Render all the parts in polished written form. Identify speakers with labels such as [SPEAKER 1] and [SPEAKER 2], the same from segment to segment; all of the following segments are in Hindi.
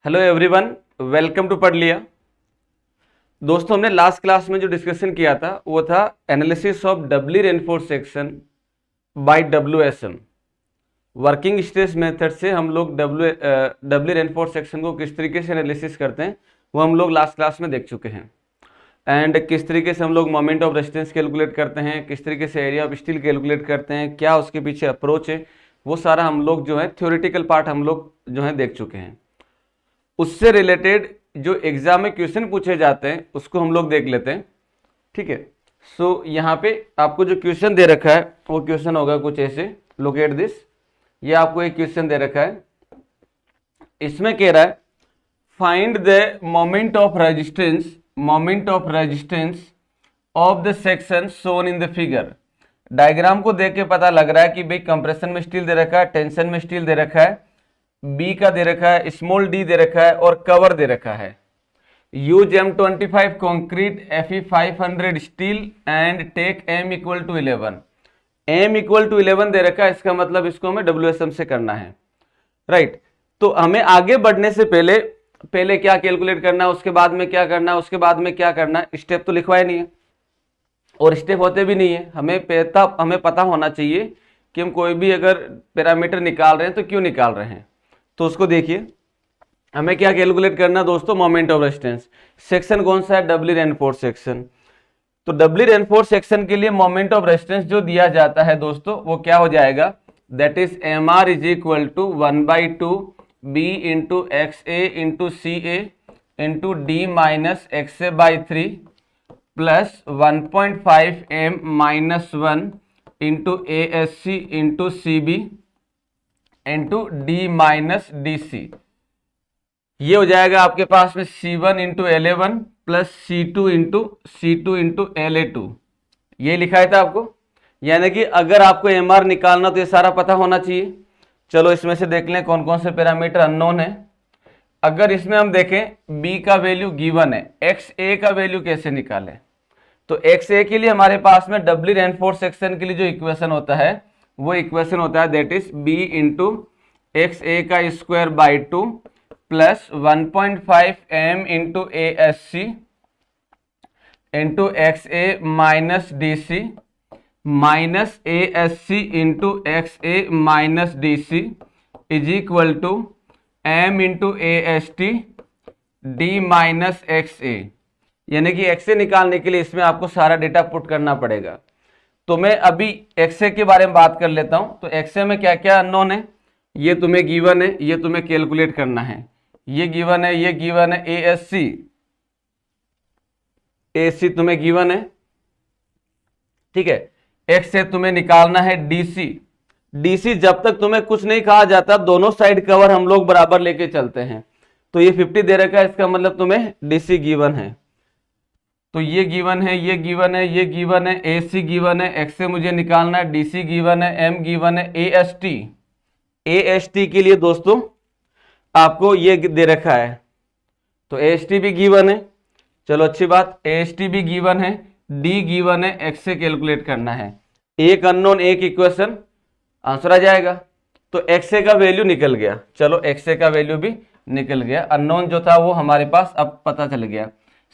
[SPEAKER 1] हेलो एवरीवन, वेलकम टू पढ़ लिया। दोस्तों, हमने लास्ट क्लास में जो डिस्कशन किया था वो था analysis of doubly reinforced section by WSM. Working stress method से हम लोग डबली रेनफोर्स सेक्शन को किस तरीके से एनालिसिस करते हैं वो हम लोग लास्ट क्लास में देख चुके हैं। एंड किस तरीके से हम लोग मोमेंट ऑफ रेजिस्टेंस कैलकुलेट करते हैं, किस तरीके से एरिया ऑफ स्टील कैलकुलेट करते हैं, क्या उसके पीछे अप्रोच है, वो सारा हम लोग जो है थ्योरेटिकल पार्ट हम लोग जो है देख चुके हैं। उससे रिलेटेड जो एग्जाम में क्वेश्चन पूछे जाते हैं उसको हम लोग देख लेते हैं। ठीक है, सो यहाँ पे आपको जो क्वेश्चन दे रखा है वो क्वेश्चन होगा कुछ ऐसे, लुक एट दिस। ये आपको एक क्वेश्चन दे रखा है, इसमें कह रहा है find the moment of resistance of the section shown in the figure. Diagram को देख के पता लग रहा है कि भाई कंप्रेशन में स्टील दे रखा है, टेंशन में स्टील दे रखा है, बी का दे रखा है, स्मॉल डी दे रखा है और कवर दे रखा है। Use M25 concrete, Fe 500 steel and take M equal to 11। M equal to 11 दे रखा है, इसका मतलब इसको हमें WSM से करना है, राइट। तो हमें आगे बढ़ने से पहले क्या कैलकुलेट करना है, उसके बाद में क्या करना है, उसके बाद में क्या करना है, स्टेप तो लिखवाए नहीं है और स्टेप होते भी नहीं है। हमें पता होना चाहिए कि हम कोई भी अगर पैरामीटर निकाल रहे हैं तो क्यों निकाल रहे हैं। तो उसको देखिए, हमें क्या कैलकुलेट करना है दोस्तों, मोमेंट ऑफ रेजिस्टेंस। सेक्शन कौन सा है, डबली रेनफोर्स सेक्शन। तो डबली रेनफोर्स सेक्शन के लिए मोमेंट ऑफ रेजिस्टेंस जो दिया जाता है दोस्तों वो क्या हो जाएगा, that is MR is equal to 1/2 B into XA into CA into D minus XA/3 plus 1.5 M minus 1 into ASC into CB into D minus DC। ये हो जाएगा आपके पास में C1 into LA1 plus C2 into LA2। ये लिखा है था आपको, यानी कि अगर आपको MR निकालना तो ये सारा पता होना चाहिए। चलो इसमें से देख लें कौन कौन से पैरामीटर अननोन है। अगर इसमें हम देखें B का वैल्यू गिवन है, XA का वैल्यू कैसे निकालें। तो XA के लिए हमारे पास में डबली रेनफोर्स सेक्शन के लिए जो इक्वेशन होता है वो इक्वेशन होता है that is B into XA का square by 2 plus 1.5 M into ASC into XA minus DC minus ASC into XA minus DC is equal to M into AST D minus XA। यानी कि XA निकालने के लिए इसमें आपको सारा डेटा पुट करना पड़ेगा। तो मैं अभी XA के बारे में बात कर लेता हूं। तो XA में क्या क्या अननोन है ये तुम्हें गिवन है, ये तुम्हें कैलकुलेट करना है। ये गिवन है, ये गिवन है, AC तुम्हें गिवन है, ठीक है। XA तुम्हें निकालना है DC जब तक तुम्हें कुछ नहीं कहा जाता दोनों साइड कवर हम लोग बराबर लेके चलते हैं। तो ये 50 दे रखा है, इसका मतलब तुम्हें DC गिवन है। तो ये गिवन है, ये गिवन है, ये गिवन है, AC गिवन है, XA मुझे निकालना है, DC गिवन है, M गिवन है, AST के लिए दोस्तों आपको ये दे रखा है। तो AST भी गिवन है, चलो अच्छी बात, AST भी गिवन है, D गिवन है, XA कैलकुलेट करना है। एक अननोन एक इक्वेशन, आंसर आ जाएगा। तो XA का वैल्यू निकल गया, चलो XA का वैल्यू भी निकल गया, अननोन जो था वो हमारे पास अब पता चल गया।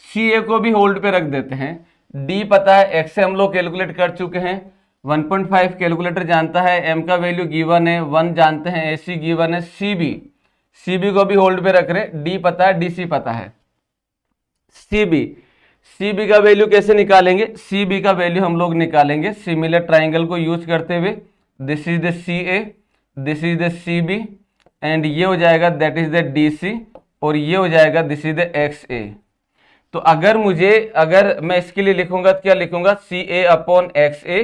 [SPEAKER 1] CA को भी होल्ड पे रख देते हैं, D पता है, XA हम लोग कैलकुलेट कर चुके हैं, 1.5 कैलकुलेटर जानता है, M का वैल्यू गिवन है, 1 जानते हैं, AC गिवन है, CB को भी होल्ड पे रख रहे, D पता है, DC पता है। CB का वैल्यू कैसे निकालेंगे, CB का वैल्यू हम लोग निकालेंगे सिमिलर ट्राइंगल को यूज करते हुए। This is the CA, this is the CB and ये हो जाएगा दैट इज द DC और ये हो जाएगा दिस इज द XA। तो अगर मैं इसके लिए लिखूंगा तो क्या लिखूंगा, CA upon XA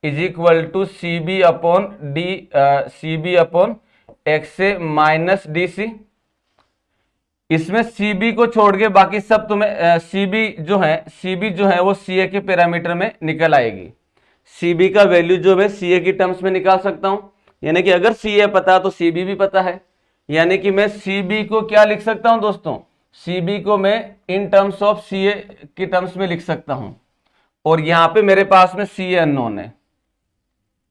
[SPEAKER 1] is equal to CB upon XA minus DC। इसमें CB को छोड़ के बाकी सब तुम्हें CB जो है वो CA के पैरामीटर में निकल आएगी। CB का वैल्यू जो मैं CA की टर्म्स में निकाल सकता हूं, यानी कि अगर CA पता तो CB भी पता है, यानी कि मैं CB को क्या लिख सकता हूं दोस्तों, CB को मैं इन टर्म्स ऑफ CA की टर्म्स में लिख सकता हूं। और यहां पे मेरे पास में CA अननोन है,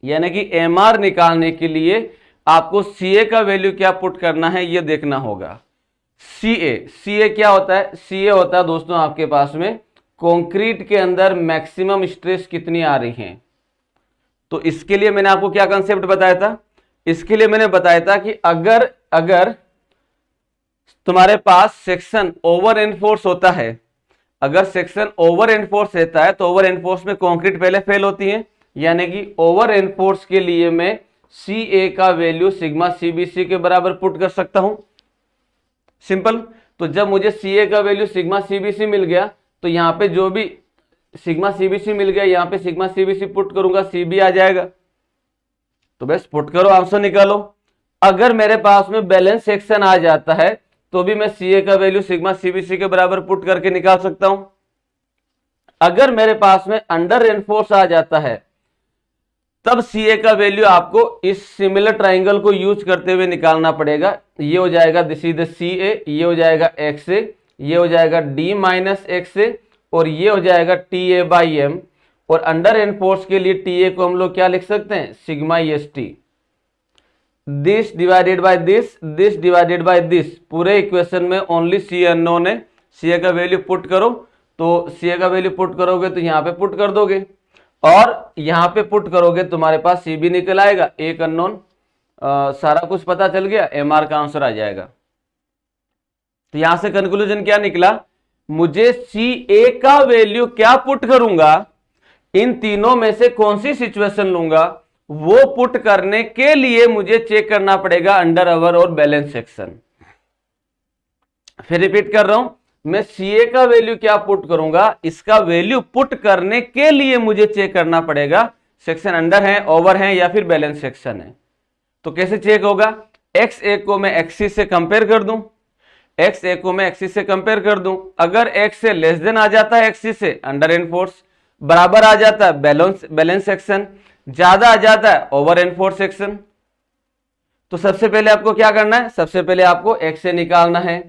[SPEAKER 1] यानी कि MR निकालने के लिए आपको CA का वैल्यू क्या पुट करना है ये देखना होगा। सी ए क्या होता है? सी ए होता है दोस्तों आपके पास में कंक्रीट के अंदर मैक्सिमम स्ट्रेस कितनी आ रही है। तो इसके लिए मैंने आपको क्या कंसेप्ट बताया था? इसके लिए मैंने बताया था कि अगर अगर तुम्हारे पास सेक्शन ओवर एनफोर्स होता है, अगर सेक्शन ओवर एनफोर्स रहता है तो ओवर एनफोर्स में कंक्रीट पहले फेल होती है, यानी कि ओवर एनफोर्स के लिए मैं सी ए का वैल्यू सिग्मा सीबीसी के बराबर पुट कर सकता हूं। सिंपल। तो जब मुझे सी ए का वैल्यू सिग्मा सीबीसी मिल गया तो यहां पे जो भी सिग्मा सीबीसी मिल गया, यहां पे सिग्मा सीबीसी पुट करूंगा, सीबी आ जाएगा। तो बस पुट करो, आंसर निकालो। अगर मेरे पास में बैलेंस सेक्शन आ जाता है तो भी मैं सी ए का वैल्यू सिग्मा सीबीसी के बराबर पुट करके निकाल सकता हूं। अगर मेरे पास में अंडर रेनफोर्स आ जाता है तब सी ए का वैल्यू आपको इस सिमिलर ट्राइंगल को यूज करते हुए निकालना पड़ेगा। ये हो जाएगा this is the C A, ये हो जाएगा एक्स ए, ये हो जाएगा डी माइनस एक्स ए, और ये हो जाएगा टी ए बाई एम। और अंडर एनफोर्स के लिए टी ए को हम लोग क्या लिख सकते हैं? Sigma S T. This divided by this divided by this. पूरे इक्वेशन में ओनली सी अननोन है। सी ए का वैल्यू पुट करो, तो सी ए का वैल्यू पुट करोगे तो यहां पे पुट कर दोगे, और यहां पे पुट करोगे तुम्हारे पास सी बी निकल आएगा, एक अननोन। सारा कुछ पता चल गया, एम आर का आंसर आ जाएगा। तो यहां से कंक्लूजन क्या निकला? मुझे सी ए का वैल्यू क्या पुट करूंगा, इन तीनों में से कौन सी सिचुएशन लूंगा, वो पुट करने के लिए मुझे चेक करना पड़ेगा अंडर अवर और बैलेंस सेक्शन। फिर रिपीट कर रहा हूं, मैं सी ए का वैल्यू क्या पुट करूंगा, इसका वैल्यू पुट करने के लिए मुझे चेक करना पड़ेगा सेक्शन अंडर है, ओवर है या फिर बैलेंस सेक्शन है। तो कैसे चेक होगा? एक्स ए को मैं एक्सिस से कंपेयर कर दूं, एक्स ए को मैं एक्सिस से कंपेयर कर दूं। अगर एक्स से लेस देन आ जाता है एक्सिस से, अंडर एनफोर्स, बराबर आ जाता है बैलेंस सेक्शन, ज्यादा आ जाता है ओवर एनफोर्स सेक्शन। तो सबसे पहले आपको क्या करना है? सबसे पहले आपको एक्स ए निकालना है,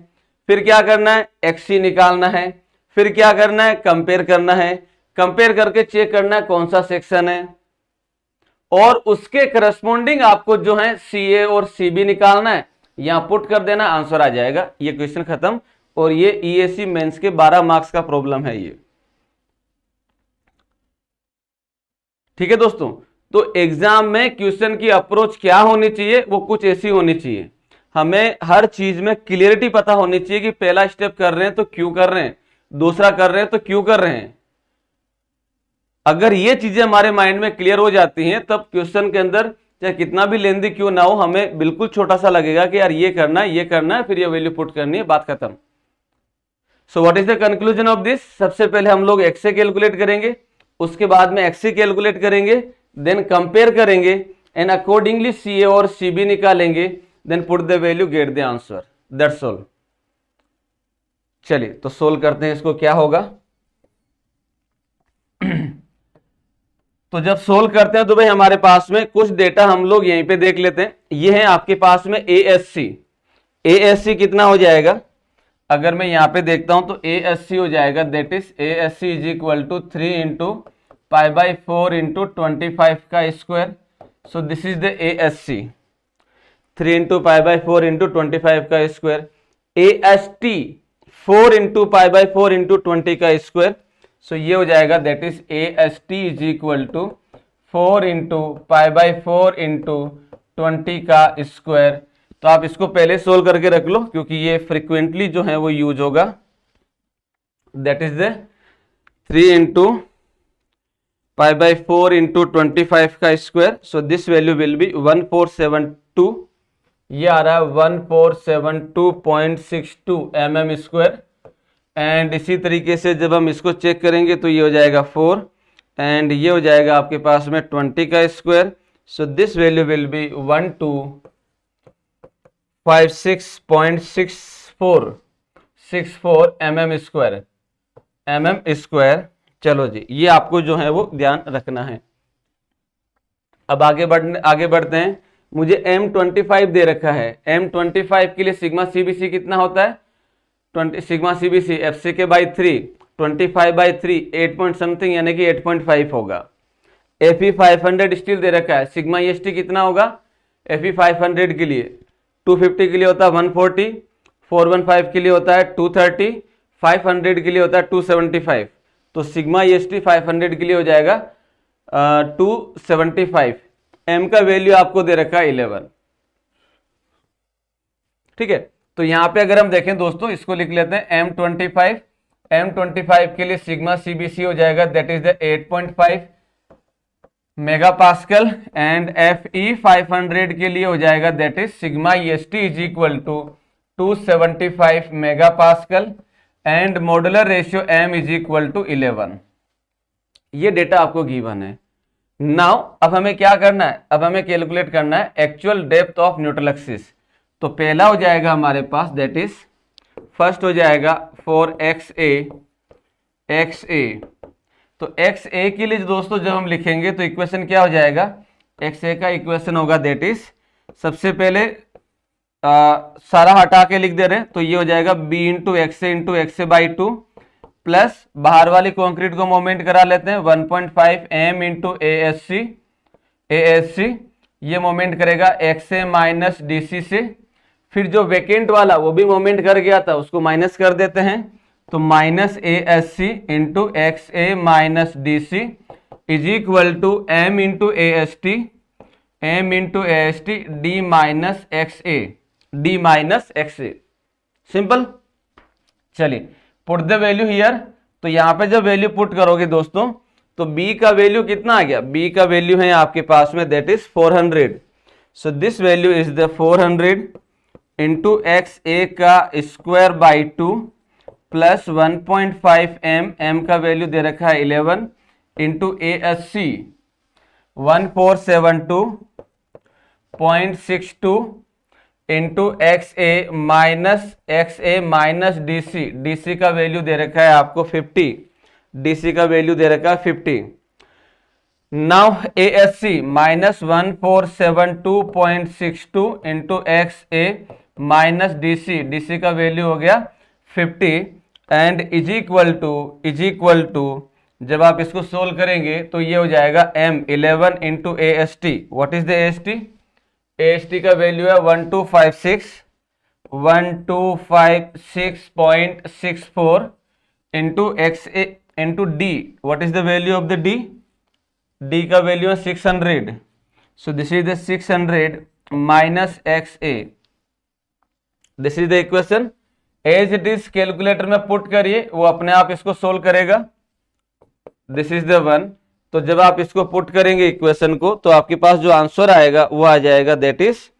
[SPEAKER 1] फिर क्या करना है? एक्स निकालना है, फिर क्या करना है? कंपेयर करना है, कंपेयर करके चेक करना है कौन सा सेक्शन है, और उसके करस्पॉन्डिंग आपको जो है सी ए और सी बी निकालना है, यहां पुट कर देना, आंसर आ जाएगा। ये क्वेश्चन खत्म। और ये ईएसी मेंस के 12 मार्क्स का प्रॉब्लम है ये। ठीक है दोस्तों, तो एग्जाम में क्वेश्चन की अप्रोच क्या होनी चाहिए? वो कुछ ऐसी होनी चाहिए, हमें हर चीज में क्लियरिटी पता होनी चाहिए कि पहला स्टेप कर रहे हैं तो क्यों कर रहे हैं, दूसरा कर रहे हैं तो क्यों कर रहे हैं। अगर ये चीजें हमारे माइंड में क्लियर हो जाती हैं तब क्वेश्चन के अंदर चाहे कितना भी लेंदी क्यों ना हो, हमें बिल्कुल छोटा सा लगेगा कि यार ये करना है, ये करना है, फिर ये वैल्यू पुट करनी है, बात खत्म। So what is the conclusion of this? सबसे पहले हम लोग एक्स से कैलकुलेट करेंगे, उसके बाद में एक्स से कैलकुलेट करेंगे, देन कंपेयर करेंगे एंड अकॉर्डिंगली सी ए और सी बी निकालेंगे, then put the value, get the answer, that's all. चलिए तो सोल्व करते हैं इसको, क्या होगा। तो जब सोल्व करते हैं तो भाई हमारे पास में कुछ डेटा हम लोग यहीं पे देख लेते हैं। ये है आपके पास में ASC। ASC कितना हो जाएगा? अगर मैं यहां पे देखता हूं तो ASC हो जाएगा, that is ASC is equal to 3 into pi by 4 into 25 का square. So this is the ASC, 3 into pi by 4 into 25 का square. AST 4 into pi by 4 into 20 का स्क्वायर। सो ये हो जाएगा, that is AST is equal to 4 into pi by 4 into 20 का स्क्वायर। तो आप इसको पहले सोल्व करके रख लो क्योंकि ये फ्रिक्वेंटली जो है वो यूज होगा। That is the 3 into pi by 4 into 25 का square. So this value will B 1472, ये आ रहा है 1472.62 mm स्क्वायर। एंड इसी तरीके से जब हम इसको चेक करेंगे तो ये हो जाएगा 4 एंड ये हो जाएगा आपके पास में 20 का square. So this value will B 1256.64 mm square. चलो जी, ये आपको जो है वो ध्यान रखना है। अब आगे बढ़ते हैं। मुझे M25 दे रखा है, M25 के लिए सिग्मा सीबीसी कितना होता है? 20 सिग्मा सीबीसी एफसी के बाई 3, 25 बाई 3 8 पॉइंट समथिंग यानी कि 8.5 होगा। एफई 500 स्टील दे रखा है, सिग्मा एसटी कितना होगा? एफई 500 के लिए 250 के लिए होता है 140, 415 के लिए होता है 230, 500 के लिए होता है 275। तो सिग्मा EST 500 के लिए हो जाएगा 275। m का वैल्यू आपको दे रखा है 11। ठीक है, तो यहां पे अगर हम देखें दोस्तों, इसको लिख लेते हैं M25 के लिए सिग्मा CBC हो जाएगा that is the 8.5 mega pascal, and FE 500 के लिए हो जाएगा that is sigma EST is equal to 275 mega pascal, and modular ratio M is equal to 11। ये डेटा आपको गिवन है। नाउ अब हमें क्या करना है, अब हमें कैलकुलेट करना है actual depth of neutral axis. तो पहला हो जाएगा हमारे पास दैट इज फर्स्ट हो जाएगा फॉर XA। तो XA के लिए दोस्तों जब हम लिखेंगे तो इक्वेशन क्या हो जाएगा, XA का इक्वेशन होगा दैट इज, सबसे पहले सारा हटा के लिख दे रहे हैं, तो ये हो जाएगा B into XA by 2 plus बाहर वाली कंक्रीट को मोमेंट करा लेते हैं 1.5 M इंटू ASC, ये मोमेंट करेगा XA माइनस DC से, फिर जो वैकेंट वाला वो भी मोमेंट कर गया था उसको माइनस कर देते हैं, तो minus ASC into XA minus DC is equal to M into AST D minus XA। Simple. चलिए पुट द वैल्यू हियर। तो यहां पे जब वैल्यू पुट करोगे दोस्तों तो B का वैल्यू कितना आ गया, B का वैल्यू है आपके पास में that is 400। So this value is the 400 into XA का स्क्वायर बाई 2 प्लस 1.5 M का वैल्यू दे रखा है 11 into ASC 1472.62 into XA minus DC का वैल्यू दे रखा है आपको 50, DC का वैल्यू दे रखा है 50। Now ASC minus 1472.62 into XA minus DC का वैल्यू हो गया 50, एंड इज इक्वल टू जब आप इसको सोल्व करेंगे तो ये हो जाएगा M 11 into AST। What is the AST का वैल्यू है 1256.64 into XA into D। What is the value of the D का वैल्यू है 600। So this is the 600 minus XA। This is the equation as it is. Calculator में पुट करिए, वो अपने आप इसको सोल्व करेगा। This is the one. तो जब आप इसको पुट करेंगे इक्वेशन को तो आपके पास जो आंसर आएगा वो आ जाएगा दैट इज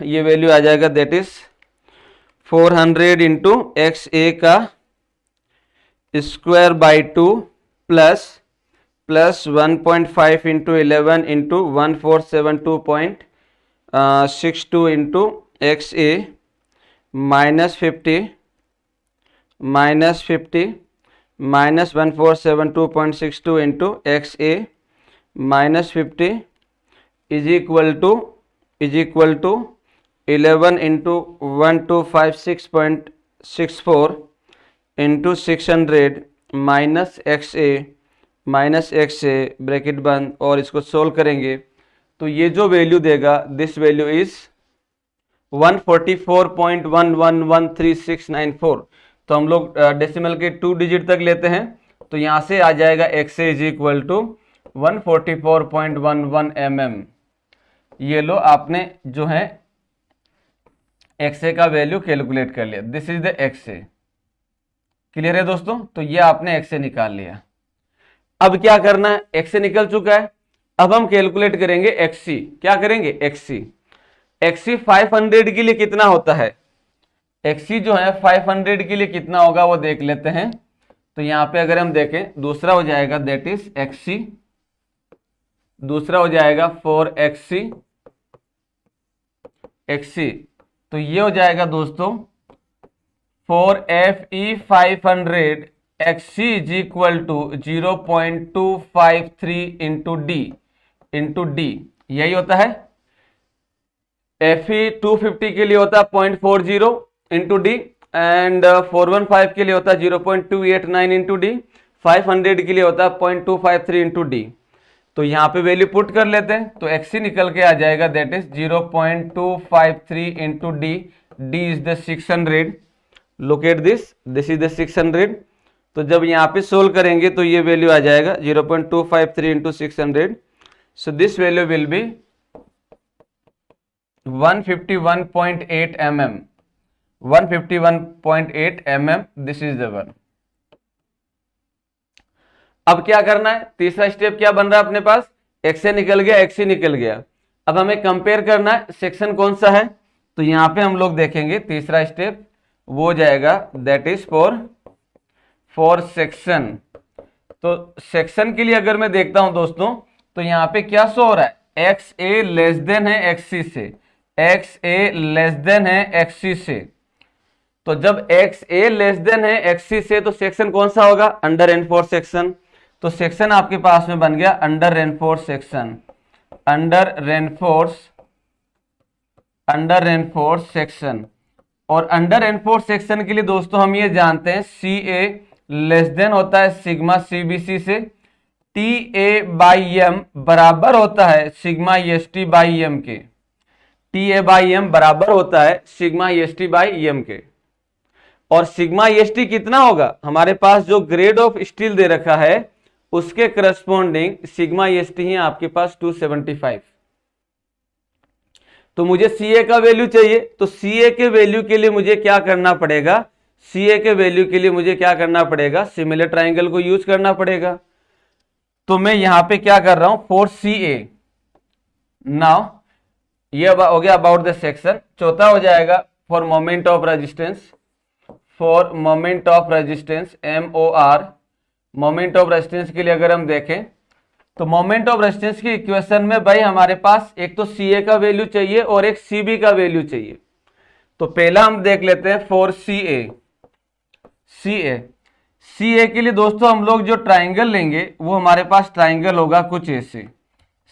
[SPEAKER 1] ये वैल्यू आ जाएगा दैट इज 400 इंटू XA का square by 2 plus 1.5 into 11 into 1472.62 into XA minus 50 minus 1472.62 into XA minus 50 is equal to 11 into 1256.64 into 600 minus XA bracket बंद, और इसको सोल्व करेंगे तो ये जो वैल्यू देगा दिस वैल्यू इज 144.111369 तो हम लोग डेसिमल के 2 डिजिट तक लेते हैं, तो यहां से आ जाएगा XA is equal to 144.11 mm। ये लो आपने जो है XA का वैल्यू कैलकुलेट कर लिया। This is the XA। Clear है दोस्तों? तो ये आपने XA निकाल लिया। अब क्या करना है, XA निकल चुका है, अब हम कैलकुलेट करेंगे XC। क्या करेंगे? XC 500 के लिए कितना होता है? XC जो है 500 के लिए कितना होगा वो देख लेते हैं। तो यहां पे अगर हम देखें दूसरा हो जाएगा दैट इज XC, दूसरा हो जाएगा 4XC। तो ये हो जाएगा दोस्तों 4FE 500 XC is equal to 0.253 into D। यही होता है। FE 250 के लिए होता है 0.40 इंटू D, एंड 415 के लिए होता है 0.289 इंटू D, 500 के लिए होता है 0.253 इंटू D। तो यहाँ पे वैल्यू पुट कर लेते हैं तो XC निकल के आ जाएगा that is 0.253 into D D is the 600, locate this is the 600। तो जब यहाँ पे सोल्व करेंगे तो ये वैल्यू आ जाएगा 0.253 into 600, so this value will B 151.8 mm, 151.8 mm, this is the one. अब क्या करना है, तीसरा स्टेप क्या बन रहा है अपने पास, एक्स ए निकल गया, एक्स सी निकल गया। अब हमें कंपेयर करना है सेक्शन कौन सा है, तो यहां पे हम लोग देखेंगे तीसरा स्टेप वो हो जाएगा दैट इज फॉर सेक्शन। तो सेक्शन के लिए अगर मैं देखता हूं दोस्तों, तो यहां पे क्या शो हो रहा है, एक्स ए लेस देन है एक्स सी से, एक्स ए लेस देन है एक्स सी से। तो जब एक्स ए लेस देन है एक्स सी से, तो सेक्शन कौन सा होगा, अंडर रेनफोर्स सेक्शन। तो सेक्शन आपके पास में बन गया under reinforce section, under reinforce section. और अंडर रेनफोर्स सेक्शन के लिए दोस्तों हम ये जानते हैं सी ए लेस देन होता है सिग्मा सी बी सी से, टी ए बाई एम बराबर होता है sigma S T by M के, टी ए बाई एम बराबर होता है sigma S T by M के। और सिग्मा एस टी कितना होगा, हमारे पास जो ग्रेड ऑफ स्टील दे रखा है उसके करस्पॉन्डिंग सिग्मा एस टी है आपके पास 275। तो मुझे सी ए का वैल्यू चाहिए, तो सी ए के वैल्यू के लिए मुझे क्या करना पड़ेगा, सी ए के वैल्यू के लिए मुझे क्या करना पड़ेगा, सिमिलर ट्राइंगल को यूज करना पड़ेगा। तो मैं यहां पे क्या कर रहा हूं, फॉर सी ए नाउ, ये हो गया अबाउट द सेक्शन। चौथा हो जाएगा for moment of resistance, for moment of resistance M O R. Moment of resistance के लिए अगर हम देखें, तो मोमेंट ऑफ रेजिस्टेंस की इक्वेशन में भाई हमारे पास एक तो सी ए का वैल्यू चाहिए और एक सी बी का वैल्यू चाहिए। तो पहला हम देख लेते हैं फॉर सी ए, सी ए के लिए दोस्तों हम लोग जो ट्राइंगल लेंगे वो हमारे पास ट्राइंगल होगा कुछ ऐसे।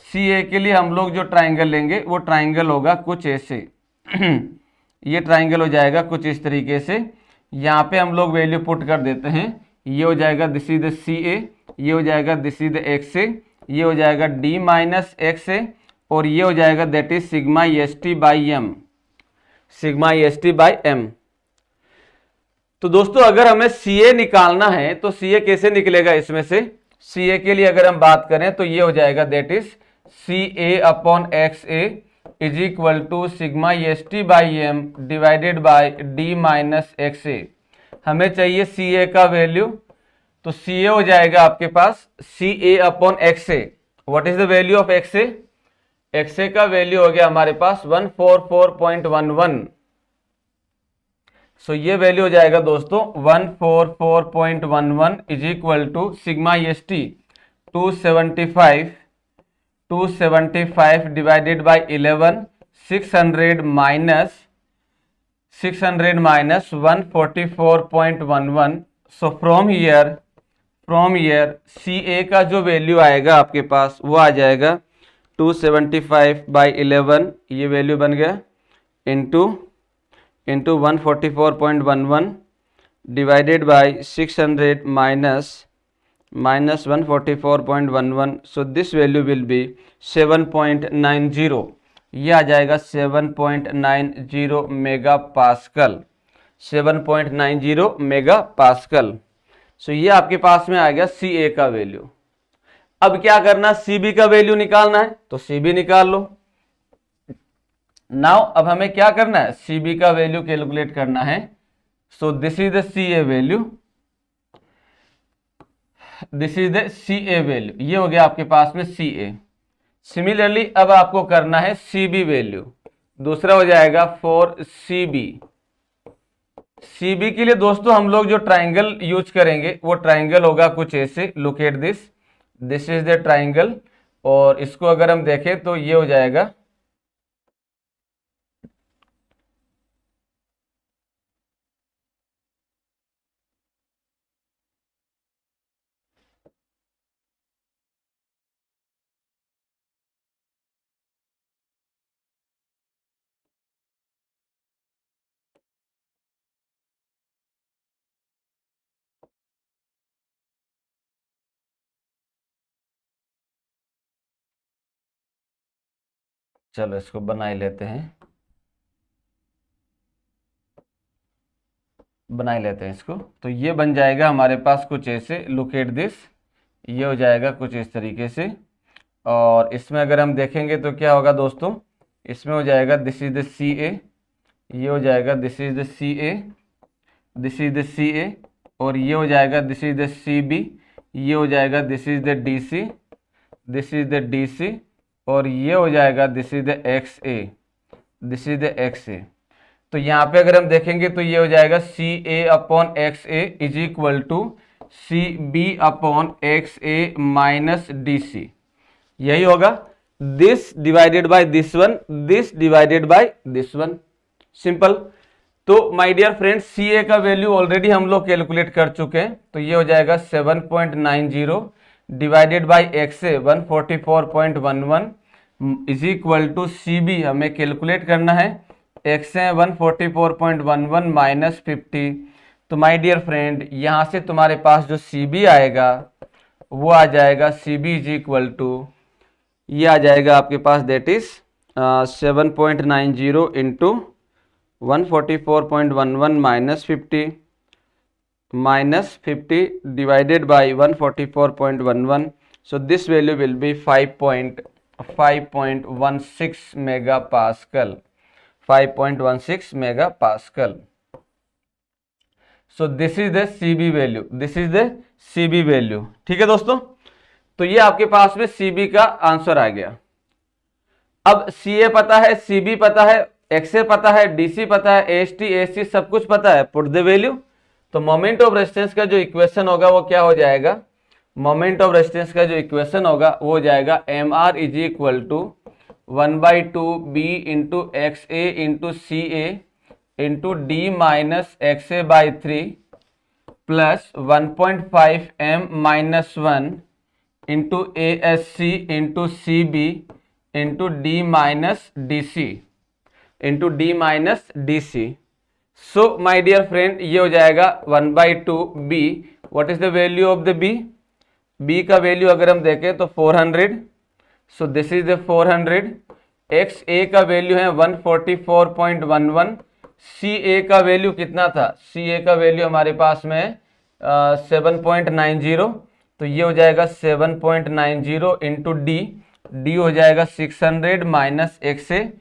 [SPEAKER 1] सी ए के लिए हम लोग जो ट्राइंगल लेंगे वो ट्राइंगल होगा कुछ ऐसे ये ट्राइंगल हो जाएगा कुछ इस तरीके से। यहाँ पे हम लोग वैल्यू पुट कर देते हैं, ये हो जाएगा this is the C A, ये हो जाएगा दिस इज द एक्स ए, ये हो जाएगा डी माइनस एक्स ए, और ये हो जाएगा that is sigma S T by M, sigma S T by M. तो दोस्तों अगर हमें सी ए निकालना है तो सी ए कैसे निकलेगा, इसमें से सी ए के लिए अगर हम बात करें तो ये हो जाएगा that is C A upon X A is equal to sigma S T by M divided by D minus X A. हमें चाहिए सी ए का वैल्यू, तो सी ए हो जाएगा आपके पास C A upon X A. What is the value of X A, X A का वैल्यू हो गया हमारे पास 144.11। सो ये वैल्यू हो जाएगा दोस्तों 144.11 is equal to sigma S T 275 divided by 11, 600 minus 144.11। So from here C A का जो वैल्यू आएगा आपके पास वो आ जाएगा 275 बाई 11, ये वैल्यू बन गया into 144.11 divided by 600 minus 144.11। So this value will B 7.90, ये आ जाएगा 7.90 मेगा पास्कल, 7.90 मेगा पास्कल। सो ये आपके पास में आ गया सी ए का वैल्यू। अब क्या करना, सी बी का वैल्यू निकालना है, तो सी बी निकाल लो। नाउ अब हमें क्या करना है, सी बी का वैल्यू कैलकुलेट करना है। So this is the C A value, this is the C A value, ये हो गया आपके पास में सी ए। सिमिलरली अब आपको करना है सी बी वैल्यू, दूसरा हो जाएगा for C B. C B के लिए दोस्तों हम लोग जो ट्राइंगल यूज करेंगे वो ट्राइंगल होगा कुछ ऐसे, look at this is the triangle. और इसको अगर हम देखें तो ये हो जाएगा चलो इसको बना ही लेते हैं। बना ही लेते हैं इसको। तो ये बन जाएगा हमारे पास कुछ ऐसे, लुक एट दिस, ये हो जाएगा कुछ इस तरीके से। और इसमें अगर हम देखेंगे तो क्या होगा दोस्तों, इसमें हो जाएगा this is the C A, ये हो जाएगा this is the C A, this is the C A, और ये हो जाएगा this is the C B, ये हो जाएगा this is the D C, this is the D C, और ये हो जाएगा this is the X A, this is the X A. तो यहाँ पे अगर हम देखेंगे तो ये हो जाएगा C A upon X A is equal to C B upon X A minus D C, यही होगा। This divided by this one, this divided by this one, simple. तो my dear friends, C A का वैल्यू ऑलरेडी हम लोग कैलकुलेट कर चुके हैं, तो ये हो जाएगा 7.90 divided by X A 144.11 is equal to C B हमें कैलकुलेट करना है, एक्स ए 144.11 माइनस 50। तो माय डियर फ्रेंड, यहाँ से तुम्हारे पास जो सी बी आएगा वो आ जाएगा C B is equal to, ये आ जाएगा आपके पास that is 7.90 into 144.11 minus 50 divided by 144.11, so this value will be 5.16 mega pascal, 5.16 mega pascal. so this is the CB value, this is the CB value, ठीक है दोस्तों। तो ये आपके पास में CB का आंसर आ गया। अब CA पता है, CB पता है, XA पता है, DC पता है, AST AC सब कुछ पता है, पुट द वैल्यू। तो मोमेंट ऑफ रेजिस्टेंस का जो इक्वेशन होगा वो क्या हो जाएगा, मोमेंट ऑफ रेजिस्टेंस का जो इक्वेशन होगा वो हो जाएगा MR is equal to 1/2 B into XA into CA into D minus XA by 3 plus 1.5 M minus 1 into ASC into CB into D minus DC into D minus DC। So my dear friend, ये हो जाएगा 1/2 B, what is the value of the B, B का वैल्यू अगर हम देखें तो 400, so this is the 400, XA का वैल्यू है 144.11, CA का वैल्यू कितना था, CA का वैल्यू हमारे पास में 7.90, तो ये हो जाएगा 7.90 इंटू D हो जाएगा 600 minus XA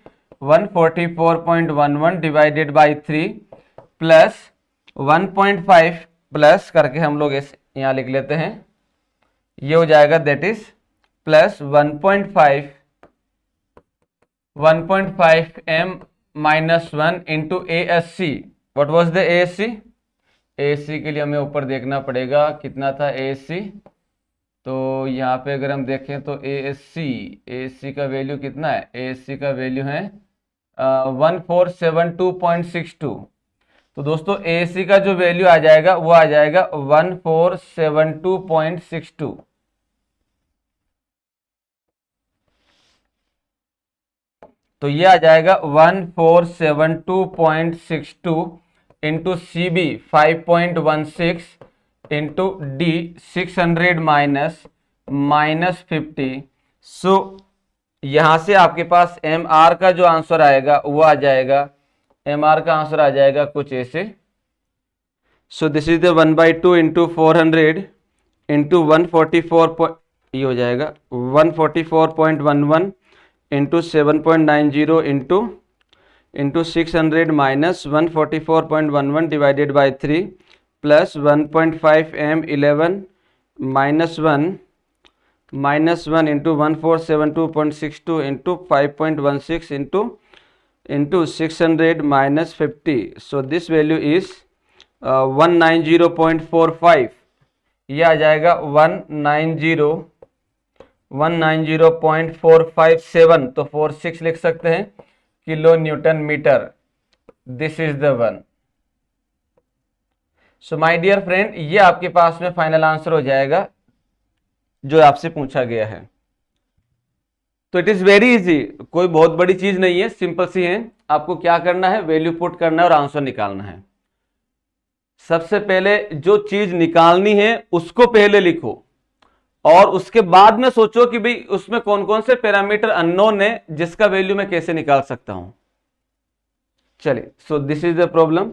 [SPEAKER 1] 144.11 divided by 3 plus 1.5 plus करके हम लोग इस यहाँ लिख लेते हैं, ये हो जाएगा that is plus 1.5 M minus 1 into ASC, what was the ASC, ASC के लिए हमें ऊपर देखना पड़ेगा कितना था ASC। तो यहाँ पे अगर हम देखें तो ASC का वैल्यू कितना है, ASC का वैल्यू है 1472.62। तो दोस्तों ASC का जो वैल्यू आ जाएगा वो आ जाएगा 1472.62। तो ये आ जाएगा 1472.62 into CB 5.16 into D 600 minus 50। सो यहाँ से आपके पास MR का जो आंसर आएगा वो आ जाएगा, MR का आंसर आ जाएगा कुछ ऐसे। सो this is the 1/2 into 400 into 144, ये हो जाएगा 144.11 into 7.90 into 600 minus 144.11 divided by 3 plus 1.5 M 11 minus 1 into 1472.62 into 5.16 into 600 minus 50। So this value is 190.45, ये आ जाएगा 190.457, तो 46 लिख सकते हैं kilo newton metre, this is the one. So my dear friend, ये आपके पास में फाइनल आंसर हो जाएगा जो आपसे पूछा गया है। तो इट इज वेरी इजी, कोई बहुत बड़ी चीज नहीं है, सिंपल सी है। आपको क्या करना है, वैल्यू पुट करना है और आंसर निकालना है। सबसे पहले जो चीज निकालनी है उसको पहले लिखो और उसके बाद में सोचो कि भाई उसमें कौन कौन से पैरामीटर अननोन है जिसका वैल्यू मैं कैसे निकाल सकता हूं। चलिए, सो this is the problem.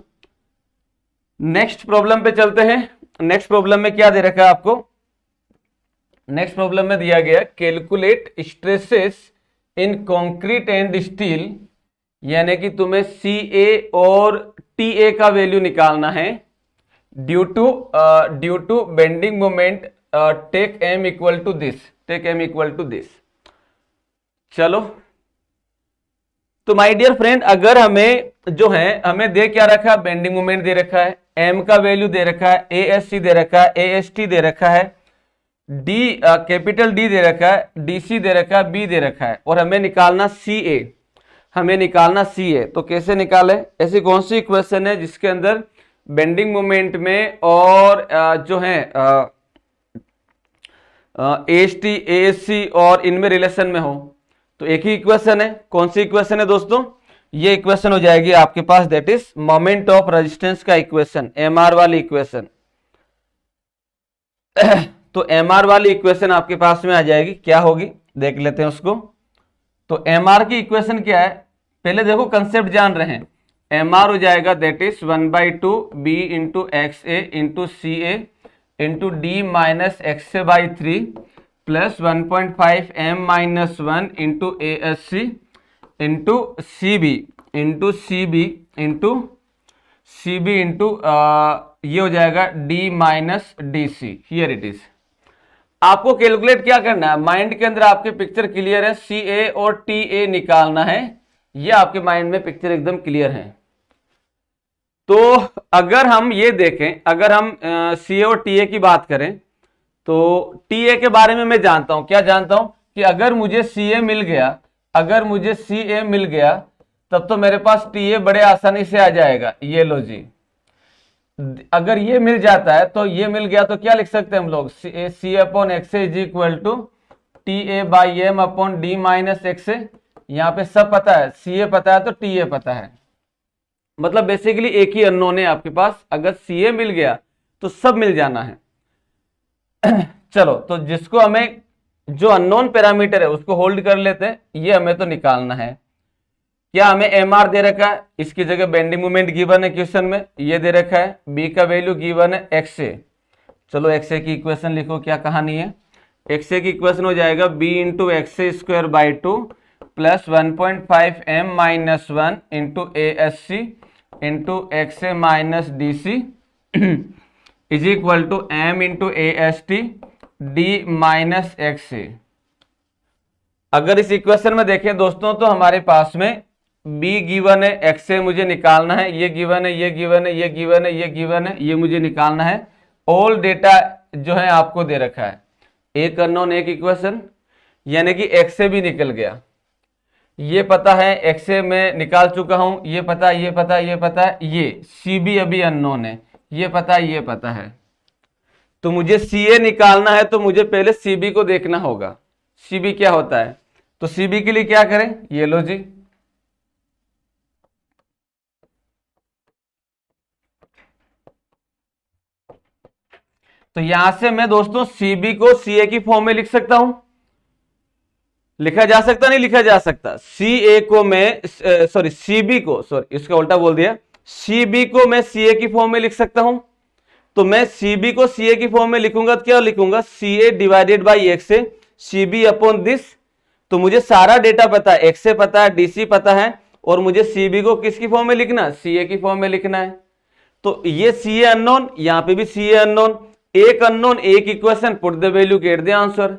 [SPEAKER 1] Next problem पे चलते हैं। नेक्स्ट प्रॉब्लम में क्या दे रखा है आपको? नेक्स्ट प्रॉब्लम में दिया गया calculate stresses in concrete and steel, यानी कि तुम्हें CA और TA का वैल्यू निकालना है due to bending moment take M equal to this. चलो, तो माय डियर फ्रेंड, अगर हमें जो है हमें दे क्या रखा है, बेंडिंग मोमेंट दे रखा है, M का वैल्यू दे रखा है, ASC दे रखा है, AST दे रखा है, कैपिटल D दे रखा है, DC दे रखा है, B दे रखा है, और हमें निकालना CA। तो कैसे निकाले? ऐसी कौन सी इक्वेशन है जिसके अंदर बेंडिंग मोमेंट में और जो है AST ASC और इनमें रिलेशन में हो? तो एक ही इक्वेशन है। कौन सी इक्वेशन है दोस्तों? ये इक्वेशन हो जाएगी आपके पास, that is moment of resistance का इक्वेशन, MR वाली इक्वेशन। तो MR वाली इक्वेशन आपके पास में आ जाएगी, क्या होगी देख लेते हैं उसको। तो MR की इक्वेशन क्या है? पहले देखो कंसेप्ट जान रहे हैं। MR हो जाएगा that is 1/2 B into XA into CA into D minus XA by 3 plus 1.5 M minus 1 into ASC into CB into ये हो जाएगा D minus DC। Here it is. आपको कैलकुलेट क्या करना है? माइंड के अंदर आपके पिक्चर क्लियर है, CA और TA निकालना है। ये आपके माइंड में पिक्चर एकदम क्लियर है। तो अगर हम ये देखें, अगर हम CA और TA की बात करें, तो TA के बारे में मैं जानता हूं, क्या जानता हूं कि अगर मुझे CA मिल गया तब तो मेरे पास TA बड़े आसानी से आ जाएगा। ये लो जी, अगर ये मिल जाता है तो ये मिल गया तो क्या लिख सकते हैं हम लोग? C upon XA is equal to TA by M upon D minus XA। यहाँ पे सब पता है, CA पता है तो TA पता है, मतलब बेसिकली एक ही अननोन है आपके पास। अगर CA मिल गया तो सब मिल जाना है। चलो, तो जिसको हमें जो अननोन पैरामीटर है उसको होल्ड कर लेते हैं, ये हमें तो निकालना है। क्या हमें MR दे रखा है, इसकी जगह बेंडिंग मोमेंट गिवन है क्वेश्चन में, ये दे रखा है। B का वैल्यू गिवन है XA। चलो XA की इक्वेशन लिखो, क्या कहानी है? XA की इक्वेशन हो जाएगा B into XA square by 2 plus 1.5 M minus 1 into ASC into XA minus DC is equal to M into AST D minus XA। अगर इस इक्वेशन में देखें दोस्तों, तो हमारे पास में B गिवन है, XA मुझे निकालना है, ये गिवन है, ये गिवन है, ये गिवन है, ये गिवन है, ये मुझे निकालना है। ऑल डेटा जो है आपको दे रखा है, एक अननोन एक इक्वेशन, यानी कि XA भी निकल गया। ये पता है, XA में निकाल चुका हूं, ये पता है, ये पता है, ये पता है, ये CB अभी अननोन है, ये पता है, ये पता है। तो मुझे CA निकालना है तो मुझे पहले CB को देखना होगा, CB क्या होता है। तो CB के लिए क्या करें? ये लो जी, तो यहां से मैं दोस्तों CB को CA की फॉर्म में लिख सकता हूं। लिखा जा सकता, नहीं लिखा जा सकता? CA को मैं CB को, सॉरी इसका उल्टा बोल दिया, CB को मैं CA की फॉर्म में लिख सकता हूं। तो मैं CB को CA की फॉर्म में लिखूंगा तो क्या लिखूंगा? CA divided by XA CB upon this. तो मुझे सारा डेटा पता है, XA पता है, DC पता है, और मुझे CB को किसकी फॉर्म में लिखना? CA की फॉर्म में लिखना है। तो ये CA अननोन, यहां पे भी CA अननोन, एक अननोन एक equation, put the value get the answer.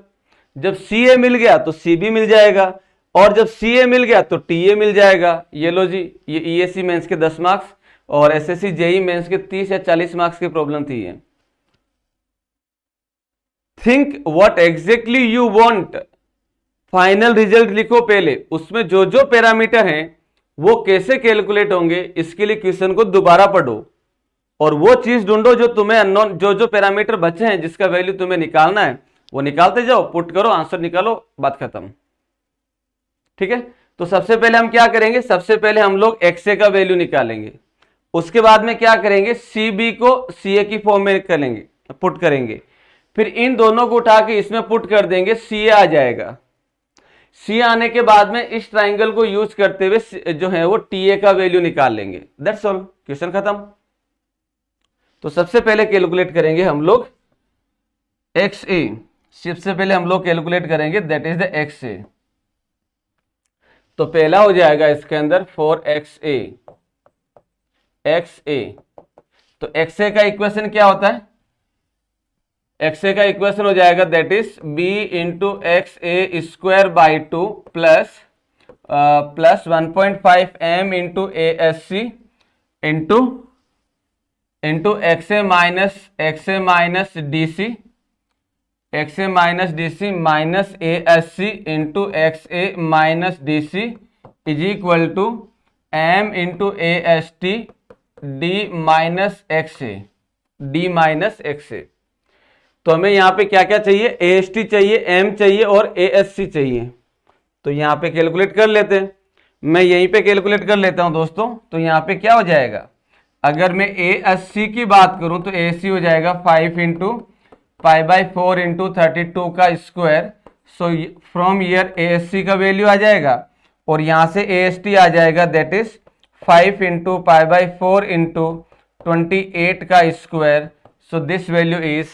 [SPEAKER 1] जब CA मिल गया तो CB मिल जाएगा, और जब CA मिल गया तो TA मिल जाएगा। ये लो जी, ये ESC मेंस के 10 मार्क्स और SSC JEE मेंस के 30 या 40 मार्क्स की प्रॉब्लम थी ये। Think what exactly you want, final result लिखो पहले, उसमें जो जो पैरामीटर हैं वो कैसे कैलकुलेट होंगे, इसके लिए क्वेश्चन को दोबारा पढ़ो और वो चीज ढूंढो जो तुम्हें अननोन, जो जो पैरामीटर बचे हैं जिसका वैल्यू तुम्हें निकालना है वो निकालते जाओ, पुट करो, आंसर निकालो, बात खत्म। ठीक है, तो सबसे पहले हम क्या करेंगे? सबसे पहले हम लोग XA का वैल्यू निकालेंगे, उसके बाद में क्या करेंगे? CB को CA की फॉर्म में करेंगे, पुट करेंगे, फिर इन दोनों को उठा के इसमें पुट कर देंगे, CA आ जाएगा। CA आने के बाद में इस ट्राइंगल को यूज करते हुए जो है वो TA का वैल्यू निकाल लेंगे। दैट्स ऑल, क्वेश्चन खत्म। तो सबसे पहले कैलकुलेट करेंगे हम लोग एक्स ए, सबसे पहले हम लोग कैलकुलेट करेंगे that is the X A. तो पहला हो जाएगा इसके अंदर 4xa, एक्स ए। तो एक्स ए का इक्वेशन क्या होता है? एक्स ए का इक्वेशन हो जाएगा that is B into X A square by 2 plus 1.5 M into A S C into X A minus D C, X A minus D C minus A S C into X A minus D C is equal to M into A S T D minus X A, D minus X A. तो हमें यहाँ पे क्या क्या चाहिए? ए एस टी चाहिए, एम चाहिए और ए एस सी चाहिए। तो यहाँ पे कैलकुलेट कर लेते हैं, मैं यहीं पे कैलकुलेट कर लेता हूँ दोस्तों। तो यहाँ पे क्या हो जाएगा? अगर मैं ए एस सी की बात करूं तो ए सी हो जाएगा 5 इंटू पाई बाई 4 इंटू 32 का square. So from here A S C का वैल्यू आ जाएगा और यहाँ से ए एस टी आ जाएगा that is 5 into pi by 4 into 28 का square. So this value is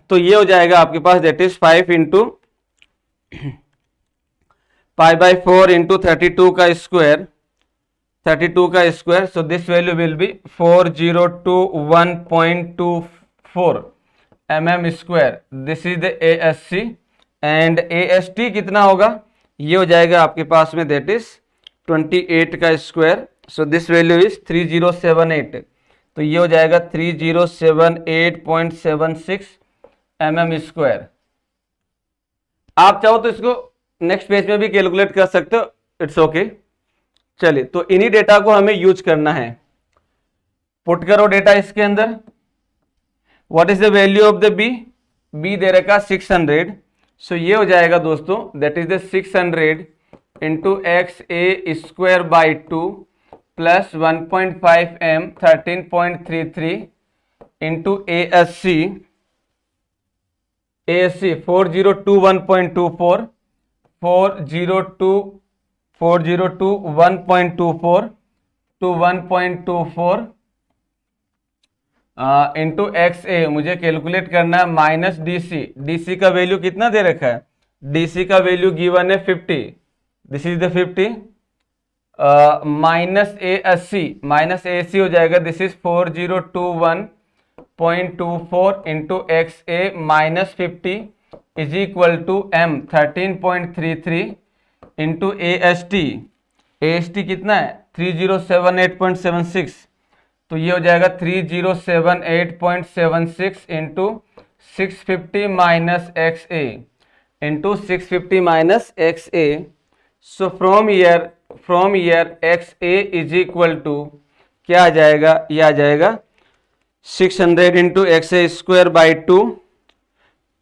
[SPEAKER 1] तो ये हो जाएगा आपके पास that is 5 into pi by 4 into 32 का स्क्वायर, 32 का square. So this value will be 4021.24 mm square. This is the A S C and A S T कितना होगा? ये हो जाएगा आपके पास में दैट इज 28 का square. So this value is 3078। तो ये हो जाएगा 3078.76 mm स्क्वायर। आप चाहो तो इसको नेक्स्ट पेज में भी कैलकुलेट कर सकते हो, इट्स ओके। चलिए, तो इन्हीं डेटा को हमें यूज करना है। पुट करो डेटा इसके अंदर। What is the value of the B? B दे रखा 600। सो ये हो जाएगा दोस्तों that is the 600 into X A square by 2 plus 1.5 M 13.33 into A S C 4021.24 402.1.24 to 1.24 into X A मुझे कैलकुलेट करना है माइनस डीसी। डीसी का वैल्यू कितना दे रखा है? डीसी का वैल्यू गिवन है 50। This is the 50 minus A S C हो जाएगा this is 4021.24 into X A minus 50 is equal to M 13.33 into A S T कितना है? 3078.76। तो ये हो जाएगा 3078.76 into 650 minus X A into 650 minus X A. So from here X A is equal to क्या आ जाएगा? ये आ जाएगा 600 into X A square by 2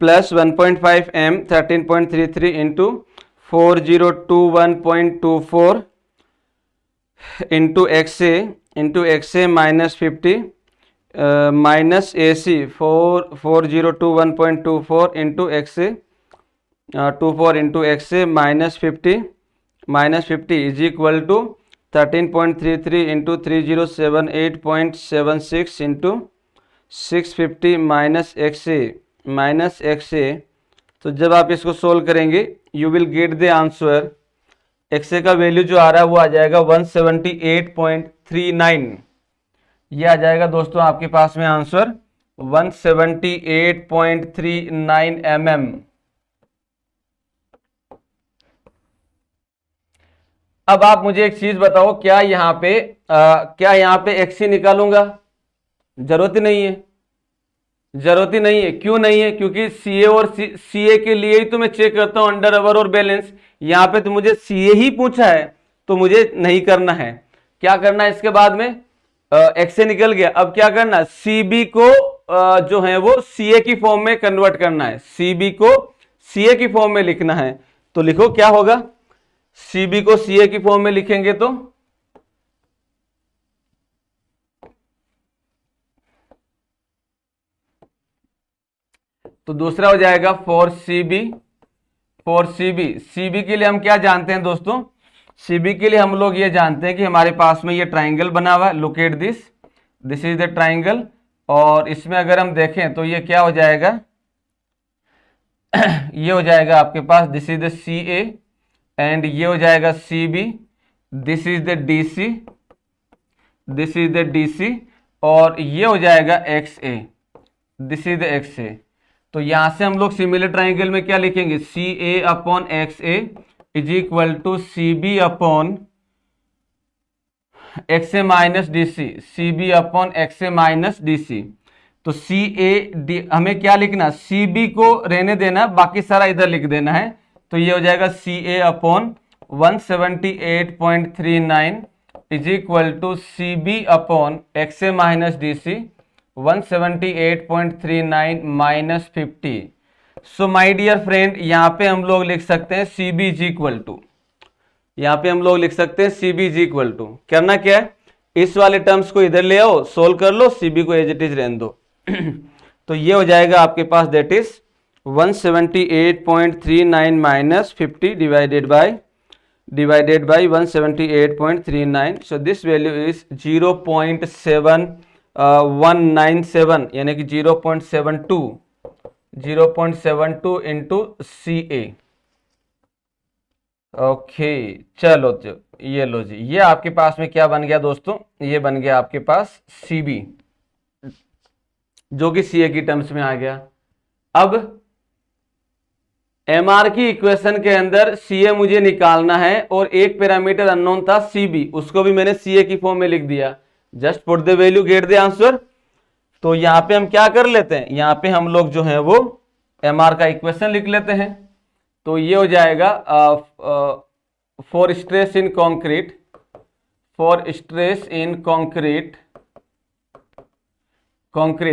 [SPEAKER 1] plus 1.5 M 13.33 into 4021.24 into X A minus 50 minus A C 4021.24 into X A 24 into X A minus 50 is equal to 13.33 into 3078.76 into 650 minus X A. तो जब आप इसको सोल्व करेंगे you will get the answer. X A का वैल्यू जो आ रहा है वो आ जाएगा 178.39। ये आ जाएगा दोस्तों आपके पास में आंसर 178.39 mm। अब आप मुझे एक चीज बताओ, क्या यहाँ पे एक्स ही निकालूंगा? जरूरत ही नहीं है। क्यों नहीं है? क्योंकि सीए और सीए के लिए ही तो मैं चेक करता हूं अंडर अवर और बैलेंस। यहाँ पे तो मुझे सीए ही पूछा है तो मुझे नहीं करना है। क्या करना है इसके बाद में? एक्स ए निकल गया, अब क्या करना है? सीबी को जो है वो सीए की फॉर्म में कन्वर्ट करना है। सीबी को सीए की फॉर्म में लिखना है। तो लिखो क्या होगा? सीबी को सीए की फॉर्म में लिखेंगे तो दूसरा हो जाएगा फॉर सीबी। सीबी के लिए हम क्या जानते हैं दोस्तों? CB के लिए हम लोग ये जानते हैं कि हमारे पास में ये ट्राइंगल बना हुआ है, look at this is the triangle, और इसमें अगर हम देखें तो ये क्या हो जाएगा ये हो जाएगा आपके पास this is the CA and ये हो जाएगा CB, this is the DC, this is the DC, और ये हो जाएगा XA, this is the XA। तो यहां से हम लोग सिमिलर ट्राइंगल में क्या लिखेंगे, CA upon XA is equal to CB upon XA minus DC, CB upon XA minus DC। तो CA हमें क्या लिखना, CB को रहने देना, बाकी सारा इधर लिख देना है। तो ये हो जाएगा CA upon 178.39 is equal to CB upon XA minus DC 178.39 minus 50। So my dear friend, यहाँ पे हम लोग लिख सकते हैं CB इज इक्वल टू, यहाँ पे हम लोग लिख सकते हैं CB इज इक्वल टू, करना क्या है, इस वाले टर्म्स को इधर ले आओ, सोल्व कर लो, CB को एज इट इज रहने दो। तो ये हो जाएगा आपके पास that is 178.39 minus 50 divided by 178.39। So this value is 0.7197 यानी कि 0.72 इंटू CA। ओके चलो, तो ये लो जी, ये आपके पास में क्या बन गया दोस्तों, ये बन गया आपके पास CB जो कि CA की टर्म्स में आ गया। अब MR की इक्वेशन के अंदर CA मुझे निकालना है और एक पैरामीटर अननोन था CB, उसको भी मैंने CA की फॉर्म में लिख दिया, just put the value get the answer. तो यहां पे हम क्या कर लेते हैं, यहां पे हम लोग जो है वो MR का इक्वेशन लिख लेते हैं। तो ये हो जाएगा फॉर स्ट्रेस इन कंक्रीट,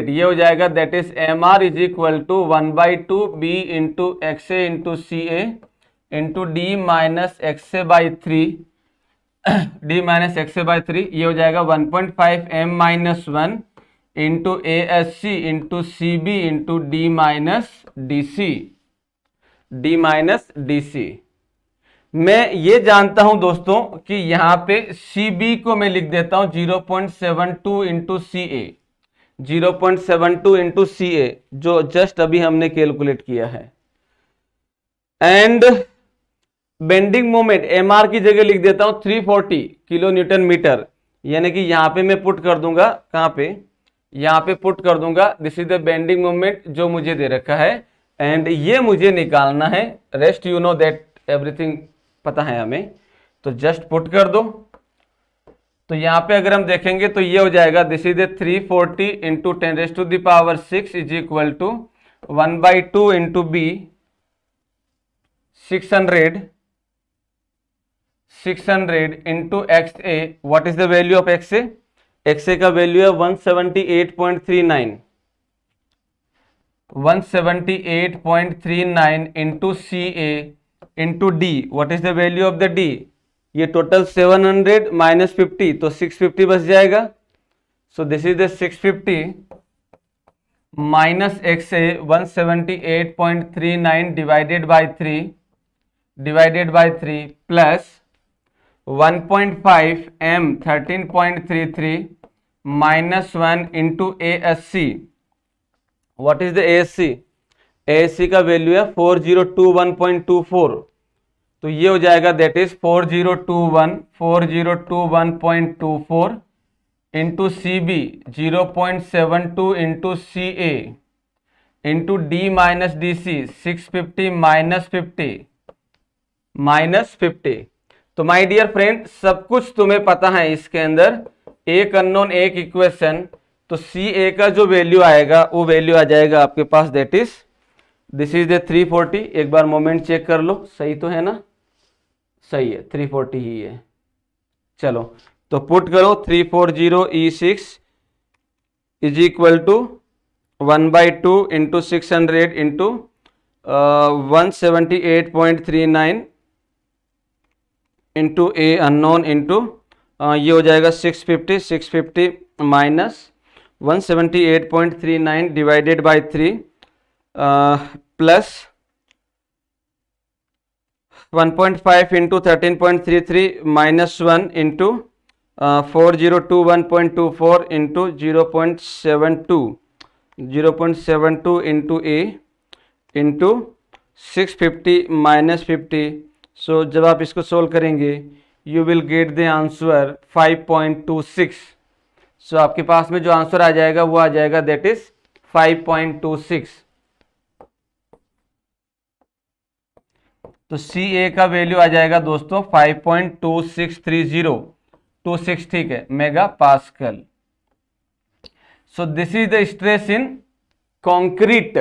[SPEAKER 1] ये हो जाएगा that is MR is equal to 1/2 B into XA into CA into D minus XA by 3 ये हो जाएगा 1.5 M minus 1 into ASC into CB into D minus DC। मैं ये जानता हूं दोस्तों कि यहां पे CB को मैं लिख देता हूं 0.72 इंटू CA, 0.72 इंटू CA जो जस्ट अभी हमने कैलकुलेट किया है। एंड बेंडिंग मोमेंट MR की जगह लिख देता हूं 340 किलो न्यूटन मीटर, यानी कि यहां पे मैं पुट कर दूंगा, कहां पे, यहां पे पुट कर दूंगा this is the bending moment जो मुझे दे रखा है, एंड ये मुझे निकालना है, rest you know that everything पता है हमें, तो जस्ट पुट कर दो। तो यहां पे अगर हम देखेंगे तो ये हो जाएगा this is 340 into 10⁶ is equal to 1/2 into B 600 into XA। What is the value of XA, XA का वैल्यू है 178.39, 178.39 into CA into D। What is the value of the D, ये टोटल 700 माइनस 50 तो 650 बच जाएगा। So this is the 650 minus XA 178.39 divided by 3 plus 1.5 M 13.33 minus 1 into ASC। What is the ASC, ASC का वैल्यू है 4021.24, तो ये हो जाएगा that is 4021.24 into CB 0.72 into CA into D minus DC 650 minus 50। तो माय डियर फ्रेंड, सब कुछ तुम्हें पता है इसके अंदर, एक अननोन एक इक्वेशन, तो CA का जो वैल्यू आएगा वो वैल्यू आ जाएगा आपके पास that is this is the 340। एक बार मोमेंट चेक कर लो, सही तो है ना, सही है, 340 ही है। चलो तो पुट करो 340 E6 is equal to 1/2 into 600 into 178.39 into A unknown into ये हो जाएगा 650 minus 178.39 divided by 3 plus 1.5 into 13.33 minus 1 into 4021.24 into 0.72 into A into 650 minus 50। So जब आप इसको सोल्व करेंगे you will get the answer 5.26। So आपके पास में जो आंसर आ जाएगा वो आ जाएगा दैट इज 5.26। तो सी ए का वैल्यू आ जाएगा दोस्तों 5.2630 26, ठीक है, mega pascal. So this is the stress in concrete,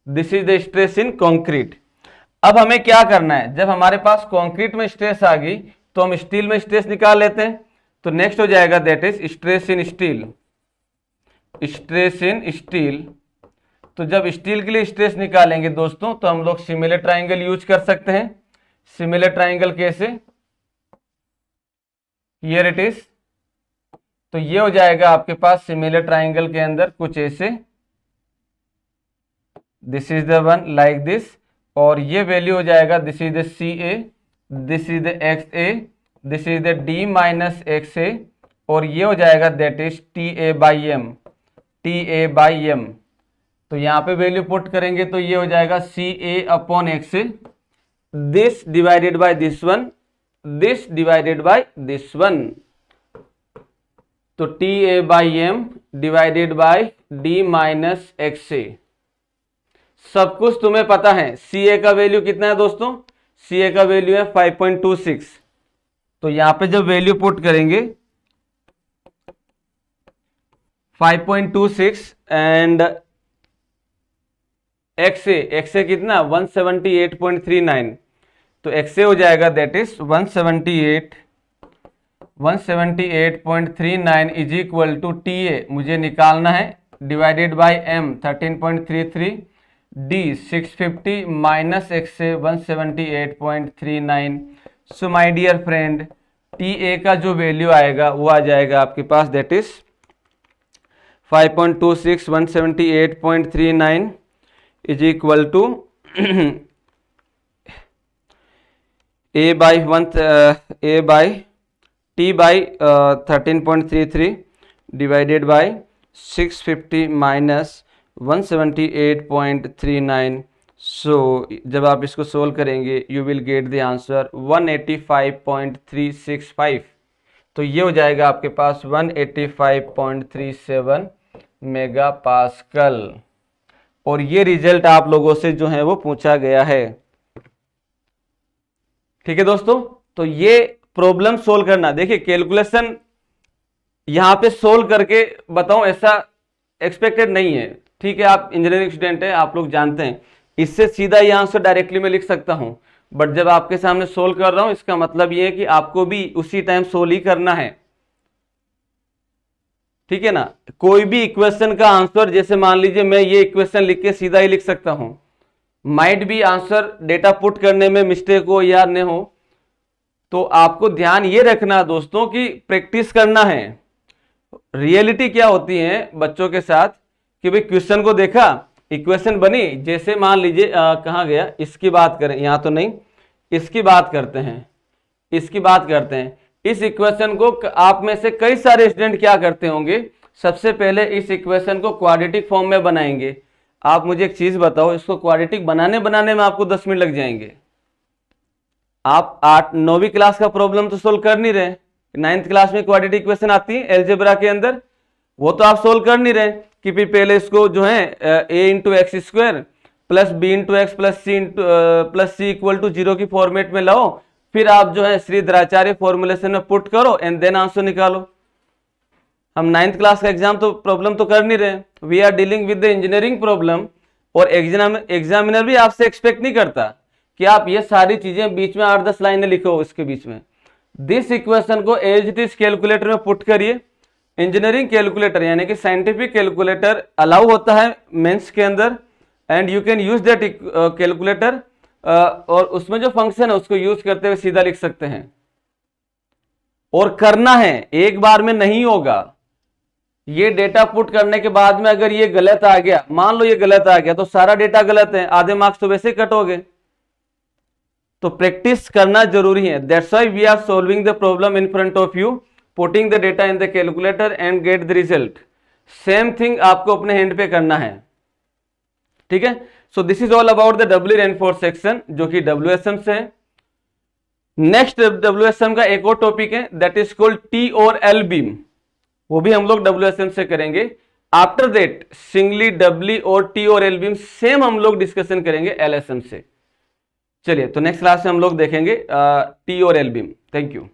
[SPEAKER 1] this is the stress in concrete. अब हमें क्या करना है, जब हमारे पास कंक्रीट में स्ट्रेस आ गई तो हम स्टील में स्ट्रेस निकाल लेते हैं। तो नेक्स्ट हो जाएगा that is stress in steel, stress in steel. तो जब स्टील के लिए स्ट्रेस निकालेंगे दोस्तों तो हम लोग सिमिलर ट्राइंगल यूज कर सकते हैं। सिमिलर ट्राइंगल कैसे, हियर इट इज। तो ये हो जाएगा आपके पास सिमिलर ट्राइंगल के अंदर कुछ ऐसे, this is the one like this, और ये वैल्यू हो जाएगा this is the C A, this is the X A, this is the D minus X A, और ये हो जाएगा that is T A by M, T A by M. तो यहाँ पे वैल्यू पुट करेंगे तो ये हो जाएगा C A upon X A, this divided by this one, this divided by this one. तो T A by M divided by D minus X A. सब कुछ तुम्हें पता है। सी ए का वैल्यू कितना है दोस्तों, सी ए का वैल्यू है 5.26। तो यहां पे जब वैल्यू पुट करेंगे 5.26 एंड एक्स ए कितना 178.39, तो एक्स ए हो जाएगा that is 178.39 is equal to T A मुझे निकालना है, divided by M 13.33, D 650 minus X A 178.39। So my dear friend, T A का जो वैल्यू आएगा वो आ जाएगा आपके पास that is 5.26 178.39 is equal to A by T by 13.33 divided by 650 minus 178.39। So जब आप इसको सोल्व करेंगे you will get the answer 185.365। तो ये हो जाएगा आपके पास 185.37 मेगा पास्कल। और ये रिजल्ट आप लोगों से जो है वो पूछा गया है। ठीक है दोस्तों, तो ये प्रॉब्लम सोल्व करना, देखिए कैलकुलेशन यहां पे सोल्व करके बताऊं ऐसा एक्सपेक्टेड नहीं है। ठीक है, आप इंजीनियरिंग स्टूडेंट हैं, आप लोग जानते हैं, इससे सीधा ये आंसर डायरेक्टली मैं लिख सकता हूं, बट जब आपके सामने सोल्व कर रहा हूं इसका मतलब ये है कि आपको भी उसी टाइम सोल्व ही करना है। ठीक है ना, कोई भी इक्वेशन का आंसर, जैसे मान लीजिए मैं ये इक्वेशन लिख के सीधा ही लिख सकता हूं, माइट भी आंसर डेटा पुट करने में मिस्टेक हो या न हो, तो आपको ध्यान ये रखना दोस्तों कि प्रैक्टिस करना है। रियलिटी क्या होती है बच्चों के साथ कि भाई क्वेश्चन को देखा, इक्वेशन बनी, जैसे मान लीजिए कहाँ गया, इसकी बात करें, यहाँ तो नहीं, इसकी बात करते हैं, इसकी बात करते हैं। इस इक्वेशन को आप में से कई सारे स्टूडेंट क्या करते होंगे, सबसे पहले इस इक्वेशन को क्वाड्रेटिक फॉर्म में बनाएंगे। आप मुझे एक चीज बताओ, इसको क्वाड्रेटिक बनाने में आपको 10 मिनट लग जाएंगे। आप 9वीं क्लास का प्रॉब्लम तो सोल्व कर नहीं रहे, 9th क्लास में क्वाड्रेटिक इक्वेशन आती है एलजेब्रा के अंदर, वो तो आप सोल्व कर नहीं रहे कि फिर पहले इसको जो है a into X square plus B into X plus C equal to 0 की फॉर्मेट में लाओ, फिर आप जो है श्रीधराचार्य फॉर्मुलेशन में पुट करो एंड देन आंसर निकालो। हम 9th क्लास का एग्जाम तो प्रॉब्लम तो कर नहीं रहे, we are dealing with the engineering problem. और एग्जामिनर भी आपसे एक्सपेक्ट नहीं करता कि आप ये सारी चीजें बीच में 8-10 लाइनें लिखो इसके बीच में। दिस इक्वेशन को एज इट इज कैलकुलेटर में पुट करिए। इंजीनियरिंग कैलकुलेटर यानी कि साइंटिफिक कैलकुलेटर अलाउ होता है मेंस के अंदर, and you can use that calculator, और उसमें जो फंक्शन है उसको यूज करते हुए सीधा लिख सकते हैं। और करना है, एक बार में नहीं होगा। ये डेटा पुट करने के बाद में अगर ये गलत आ गया, मान लो ये गलत आ गया, तो सारा डेटा गलत है, आधे मार्क्स तो वैसे कट हो गए। तो प्रैक्टिस करना जरूरी है। That's why we are solving the problem in front of you, putting the data in the calculator and get the result. Same thing आपको अपने हैंड पे करना है, ठीक है। So this is all about the W reinforce section, जो कि WSM से है। नेक्स्ट WSM का एक और टॉपिक है, दैट इज कॉल्ड टी और एल बीम, वो भी हम लोग WSM से करेंगे। आफ्टर दैट सिंगली डब्ल्यू और टी और एल बीम सेम हम लोग डिस्कशन करेंगे LSM से। चलिए, तो नेक्स्ट क्लास में हम लोग देखेंगे टी और एल बीम। Thank you.